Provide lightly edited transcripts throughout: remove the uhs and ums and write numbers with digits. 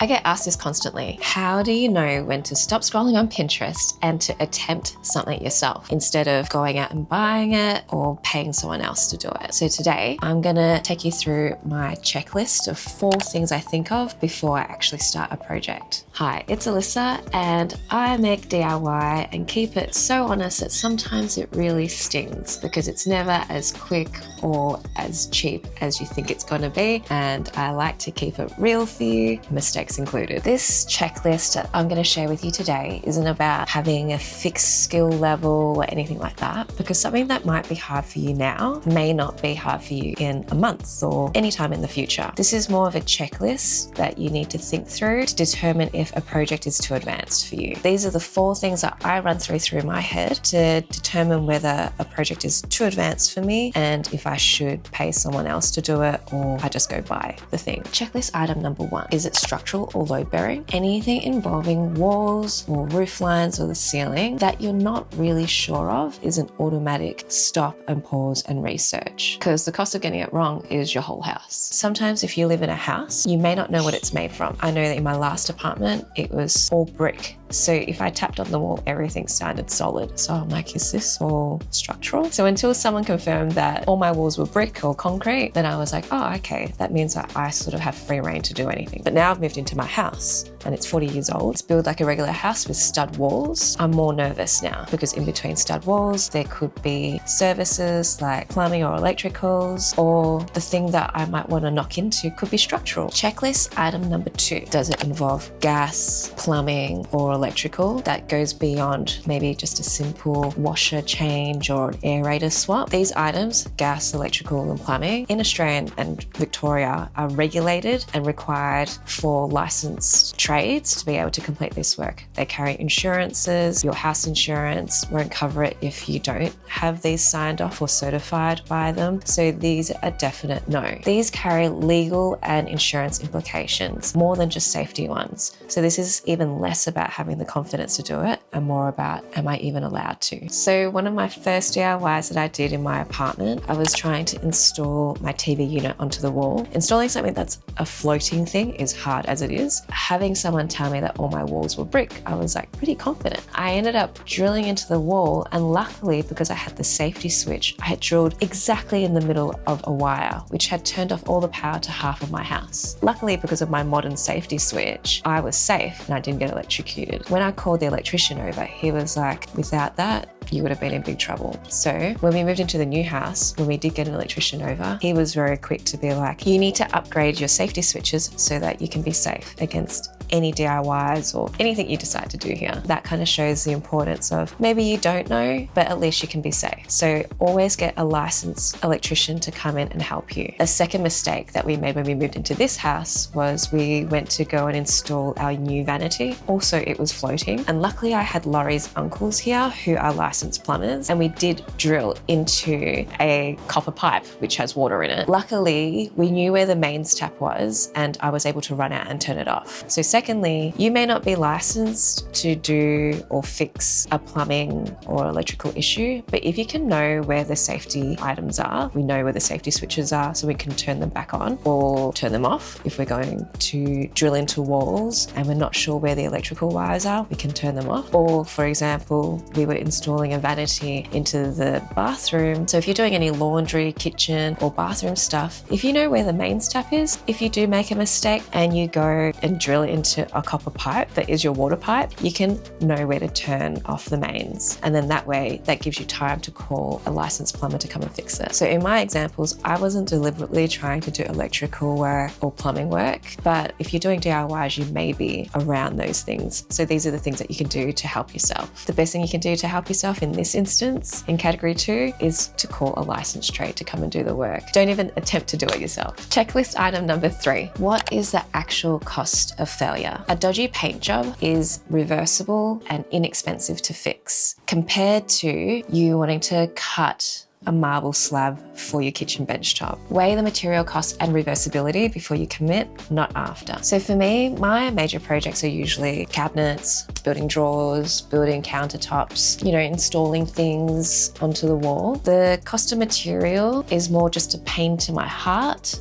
I get asked this constantly. How do you know when to stop scrolling on Pinterest and to attempt something yourself instead of going out and buying it or paying someone else to do it? So today I'm gonna take you through my checklist of 4 things I think of before I actually start a project. Hi, it's Alyssa and I make DIY and keep it so honest that sometimes it really stings because it's never as quick or as cheap as you think it's gonna be, and I like to keep it real for you, mistakes included. This checklist that I'm going to share with you today isn't about having a fixed skill level or anything like that, because something that might be hard for you now may not be hard for you in a month or anytime in the future. This is more of a checklist that you need to think through to determine if a project is too advanced for you. These are the 4 things that I run through my head to determine whether a project is too advanced for me and if I should pay someone else to do it or I just go buy the thing. Checklist item number 1, is it structural or load bearing? Anything involving walls or roof lines or the ceiling that you're not really sure of is an automatic stop and pause and research, because the cost of getting it wrong is your whole house. Sometimes if you live in a house, you may not know what it's made from. I know that in my last apartment, it was all brick. So if I tapped on the wall, everything sounded solid. So I'm like, is this all structural? So until someone confirmed that all my walls were brick or concrete, then I was like, oh, okay, that means that I sort of have free reign to do anything. But now I've moved into my house and it's 40 years old. It's built like a regular house with stud walls. I'm more nervous now because in between stud walls, there could be services like plumbing or electricals, or the thing that I might want to knock into could be structural. Checklist item number 2, does it involve gas, plumbing, or electrical that goes beyond maybe just a simple washer change or an aerator swap? These items, gas, electrical, and plumbing, in Australia and Victoria are regulated and required for licensed trades to be able to complete this work. They carry insurances. Your house insurance won't cover it if you don't have these signed off or certified by them. So these are definite no. These carry legal and insurance implications more than just safety ones. So this is even less about having the confidence to do it and more about, am I even allowed to? So one of my first DIYs that I did in my apartment, I was trying to install my TV unit onto the wall. Installing something that's a floating thing is hard as it is. Having someone tell me that all my walls were brick, I was like pretty confident. I ended up drilling into the wall, and luckily, because I had the safety switch, I had drilled exactly in the middle of a wire, which had turned off all the power to half of my house. Luckily, because of my modern safety switch, I was safe and I didn't get electrocuted. When I called the electrician over, he was like, without that, you would have been in big trouble. So when we moved into the new house, when we did get an electrician over, he was very quick to be like, you need to upgrade your safety switches so that you can be safe against any DIYs or anything you decide to do here. That kind of shows the importance of maybe you don't know, but at least you can be safe. So always get a licensed electrician to come in and help you. A second mistake that we made when we moved into this house was we went to go and install our new vanity. Also, it was floating. And luckily I had Laurie's uncles here who are licensed plumbers, and we did drill into a copper pipe which has water in it. Luckily, we knew where the mains tap was and I was able to run out and turn it off. So secondly, you may not be licensed to do or fix a plumbing or electrical issue, but if you can know where the safety items are, we know where the safety switches are so we can turn them back on or turn them off. If we're going to drill into walls and we're not sure where the electrical wires are, we can turn them off. Or for example, we were installing a vanity into the bathroom. So if you're doing any laundry, kitchen or bathroom stuff, if you know where the mains tap is, if you do make a mistake and you go and drill into a copper pipe that is your water pipe, you can know where to turn off the mains. And then that way, that gives you time to call a licensed plumber to come and fix it. So in my examples, I wasn't deliberately trying to do electrical work or plumbing work, but if you're doing DIYs, you may be around those things. So these are the things that you can do to help yourself. The best thing you can do to help yourself in this instance, in category 2, is to call a licensed trade to come and do the work. Don't even attempt to do it yourself. Checklist item number 3, what is the actual cost of failure? A dodgy paint job is reversible and inexpensive to fix compared to you wanting to cut a marble slab for your kitchen bench top. Weigh the material cost and reversibility before you commit, not after. So for me, my major projects are usually cabinets, building drawers, building countertops, installing things onto the wall. The cost of material is more just a pain to my heart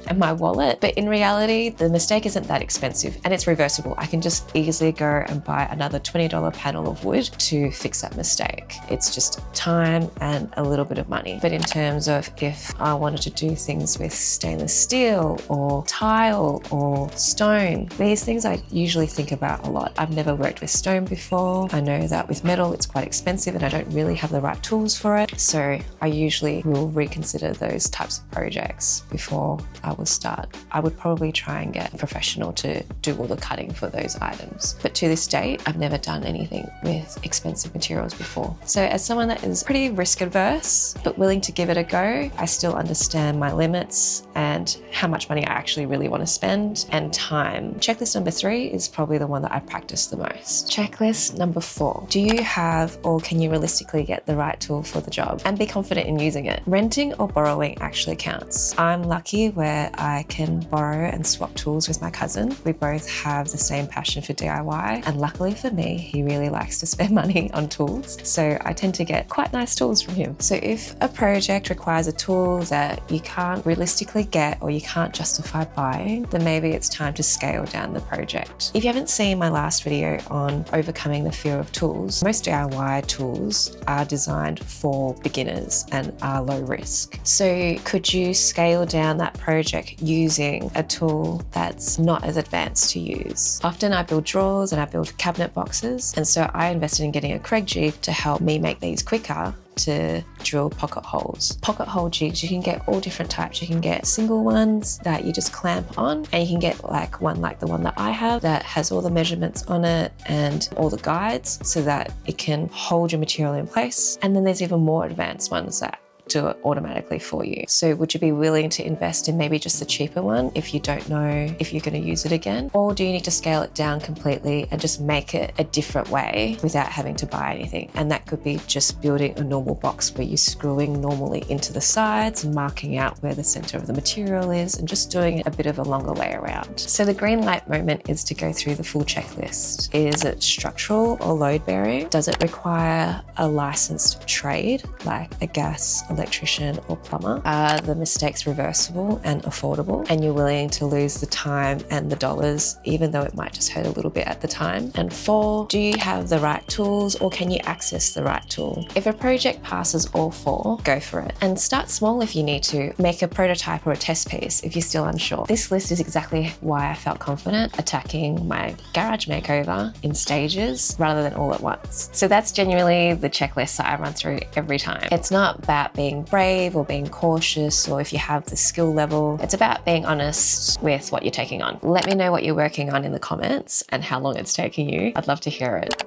and my wallet, but in reality, the mistake isn't that expensive and it's reversible. I can just easily go and buy another $20 panel of wood to fix that mistake. It's just time and a little bit of money. But in terms of if I wanted to do things with stainless steel or tile or stone, these things I usually think about a lot. I've never worked with stone before. I know that with metal, it's quite expensive and I don't really have the right tools for it. So I usually will reconsider those types of projects before I will start. I would probably try and get a professional to do all the cutting for those items. But to this date, I've never done anything with expensive materials before. So as someone that is pretty risk adverse, but willing to give it a go, I still understand my limits and how much money I actually really want to spend and time. Checklist number 3 is probably the one that I practice the most. Checklist number 4. Do you have or can you realistically get the right tool for the job and be confident in using it? Renting or borrowing actually counts. I'm lucky where I can borrow and swap tools with my cousin. We both have the same passion for DIY, and luckily for me, he really likes to spend money on tools. So I tend to get quite nice tools from him. So if a project requires a tool that you can't realistically get or you can't justify buying, then maybe it's time to scale down the project. If you haven't seen my last video on overcoming the fear of tools, most DIY tools are designed for beginners and are low risk. So could you scale down that project using a tool that's not as advanced to use? Often I build drawers and I build cabinet boxes, and so I invested in getting a Craig jig to help me make these quicker to drill pocket holes. Pocket hole jigs, you can get all different types. You can get single ones that you just clamp on, and you can get one like the one that I have that has all the measurements on it and all the guides so that it can hold your material in place. And then there's even more advanced ones that do it automatically for you. So would you be willing to invest in maybe just the cheaper one if you don't know if you're going to use it again? Or do you need to scale it down completely and just make it a different way without having to buy anything? And that could be just building a normal box where you're screwing normally into the sides and marking out where the center of the material is and just doing it a bit of a longer way around. So the green light moment is to go through the full checklist. Is it structural or load bearing? Does it require a licensed trade like a gas, electrician or plumber? Are the mistakes reversible and affordable, and you're willing to lose the time and the dollars even though it might just hurt a little bit at the time? And 4, do you have the right tools or can you access the right tool? If a project passes all 4, go for it. And start small if you need to. Make a prototype or a test piece if you're still unsure. This list is exactly why I felt confident attacking my garage makeover in stages rather than all at once. So that's genuinely the checklist that I run through every time. It's not about being brave or being cautious or if you have the skill level. It's about being honest with what you're taking on. Let me know what you're working on in the comments and how long it's taking you. I'd love to hear it.